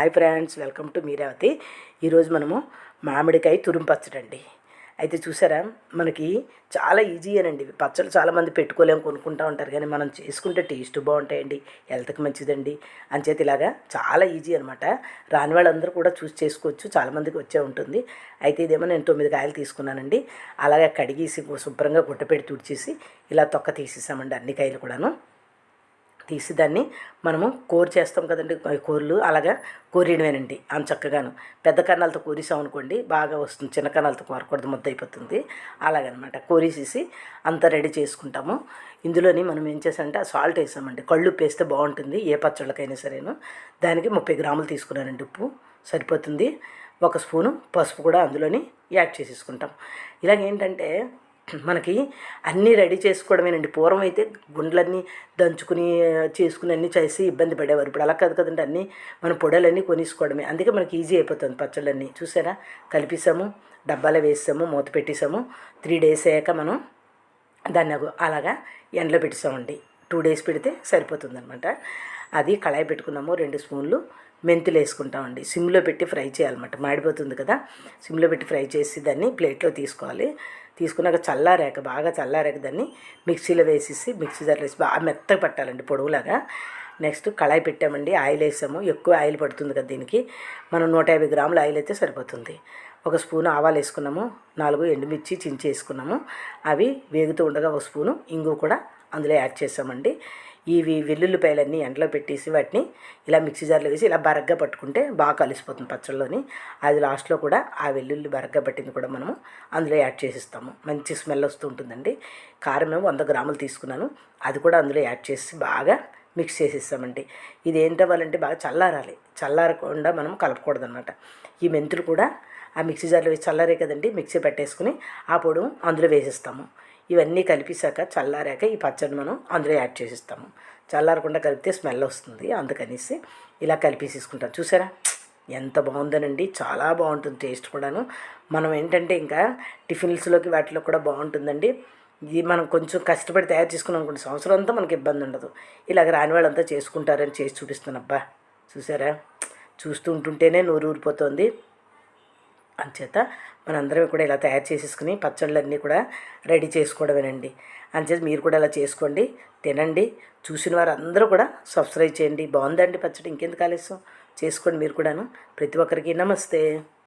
Hi friends, welcome to Meeravathi. ఈరోజు మనము మామిడికాయ తురుము పచ్చడి అండి. అయితే చూసారా, మనకి చాలా ఈజీ అనండి. పచ్చళ్ళు చాలామంది పెట్టుకోలేము, కొనుక్కుంటూ ఉంటారు, కానీ మనం చేసుకుంటే టేస్ట్ బాగుంటాయండి, హెల్త్కి మంచిదండి. అంచేత ఇలాగా చాలా ఈజీ అనమాట. రాని వాళ్ళందరూ కూడా చూసి చేసుకోవచ్చు, చాలామందికి వచ్చే ఉంటుంది. అయితే ఇదేమో నేను 9 కాయలు తీసుకున్నానండి. అలాగే కడిగేసి శుభ్రంగా గుట్టపెట్టి తుడిచేసి ఇలా తొక్క తీసేసామండి. అన్ని కాయలు కూడాను తీసి దాన్ని మనము కూర చేస్తాం కదండి, కూరలు అలాగా కూరేయడమేనండి. అంత చక్కగాను పెద్ద కన్నాలతో కూరేసామనుకోండి బాగా వస్తుంది, చిన్న కన్నాలతో కూరకూడదు, ముద్ద అయిపోతుంది. అలాగనమాట కూరేసేసి అంతా రెడీ చేసుకుంటాము. ఇందులోని మనం ఏం చేసామంటే సాల్ట్ వేసామండి. కళ్ళుప్పు వేస్తే బాగుంటుంది ఏ పచ్చళ్ళకైనా సరేను. దానికి 30 గ్రాములు తీసుకున్నానండి. ఉప్పు సరిపోతుంది. 1 స్పూను పసుపు కూడా అందులోని యాడ్ చేసేసుకుంటాం. ఇలాగేంటంటే మనకి అన్నీ రెడీ చేసుకోవడమేనండి. పూర్వం అయితే గుండ్లన్నీ దంచుకుని చేసుకుని అన్నీ చేసి ఇబ్బంది పడేవారు. ఇప్పుడు అలా కాదు కదండి, అన్నీ మన పొడలన్నీ కొనేసుకోవడమే. అందుకే మనకి ఈజీ అయిపోతుంది పచ్చళ్ళన్నీ. చూసారా, కలిపేసాము, డబ్బాలో వేసాము, మూత పెట్టేసాము. 3 డేస్ అయ్యాక మనం దాన్ని అలాగా ఎండలో పెట్టేసామండి. 2 డేస్ పెడితే సరిపోతుందన్నమాట. అది కళాయి పెట్టుకున్నాము. 2 స్పూన్లు మెంతులు వేసుకుంటామండి. సిమ్లో పెట్టి ఫ్రై చేయాలన్నమాట, మాడిపోతుంది కదా. సిమ్లో పెట్టి ఫ్రై చేసి దాన్ని ప్లేట్లో తీసుకోవాలి. తీసుకున్నాక బాగా చల్లారాక దాన్ని మిక్సీలో వేసేసి మిక్సీ జార్లో వేసి బాగా మెత్తగా పట్టాలండి, పొడవులాగా. నెక్స్ట్ కళాయి పెట్టామండి. ఆయిల్ వేసాము. ఎక్కువ ఆయిల్ పడుతుంది కదా దీనికి. మనం 150 గ్రాముల ఆయిల్ అయితే సరిపోతుంది. 1 స్పూను ఆవాలు వేసుకున్నాము. 4 ఎండుమిర్చి చించి వేసుకున్నాము. అవి వేగుతూ ఉండగా 1 స్పూను ఇంగు కూడా అందులో యాడ్ చేసామండి. ఇవి వెల్లుల్లిపాయలన్నీ ఎండలో పెట్టేసి వాటిని ఇలా మిక్సీ జార్లో వేసి ఇలా బరగ్గా పట్టుకుంటే బాగా కలిసిపోతుంది పచ్చళ్ళలోని. అది లాస్ట్లో కూడా ఆ వెల్లుల్లి బరగ్గా పట్టింది కూడా మనము అందులో యాడ్ చేసిస్తాము. మంచి స్మెల్ వస్తూ ఉంటుందండి. కారం ఏమో 100 గ్రాములు తీసుకున్నాను. అది కూడా అందులో యాడ్ చేసి బాగా మిక్స్ చేసేస్తామండి. ఇది ఏంటవ్వాలంటే బాగా చల్లారాలి. చల్లారకుండా మనం కలపకూడదు అనమాట. ఈ మెంతులు కూడా ఆ మిక్సీ జార్లో వేసి చల్లారే కదండి, మిక్సీ పెట్టేసుకుని ఆ పొడి అందులో వేసేస్తాము. ఇవన్నీ కలిపేశాక చల్లారాక ఈ పచ్చడి మనం అందులో యాడ్ చేసిస్తాము. చల్లారకుండా కలిపితే స్మెల్ వస్తుంది, అందుకనేసి ఇలా కలిపేసేసుకుంటాం. చూసారా ఎంత బాగుందనండి, చాలా బాగుంటుంది టేస్ట్ కూడాను. మనం ఏంటంటే ఇంకా టిఫిన్స్లోకి వాటిలో కూడా బాగుంటుందండి. ఇది మనం కొంచెం కష్టపడి తయారు చేసుకున్నాం అనుకోండి, సంవత్సరం అంతా మనకి ఇబ్బంది ఉండదు. ఇలాగ రాని వాళ్ళంతా చేసుకుంటారని చేసి చూపిస్తానబ్బా. చూసారా, చూస్తూ ఉంటుంటేనే నోరు ఊరిపోతుంది. అంచేత మనందరం కూడా ఇలా తయారు చేసేసుకుని పచ్చళ్ళన్నీ కూడా రెడీ చేసుకోవడమేనండి. అంచేత మీరు కూడా ఇలా చేసుకోండి, తినండి. చూసిన వారు అందరూ కూడా సబ్స్క్రైబ్ చేయండి. బాగుందండి పచ్చడి, ఇంకెందుకు ఆలస్యం, చేసుకోండి మీరు కూడాను. ప్రతి ఒక్కరికి నమస్తే.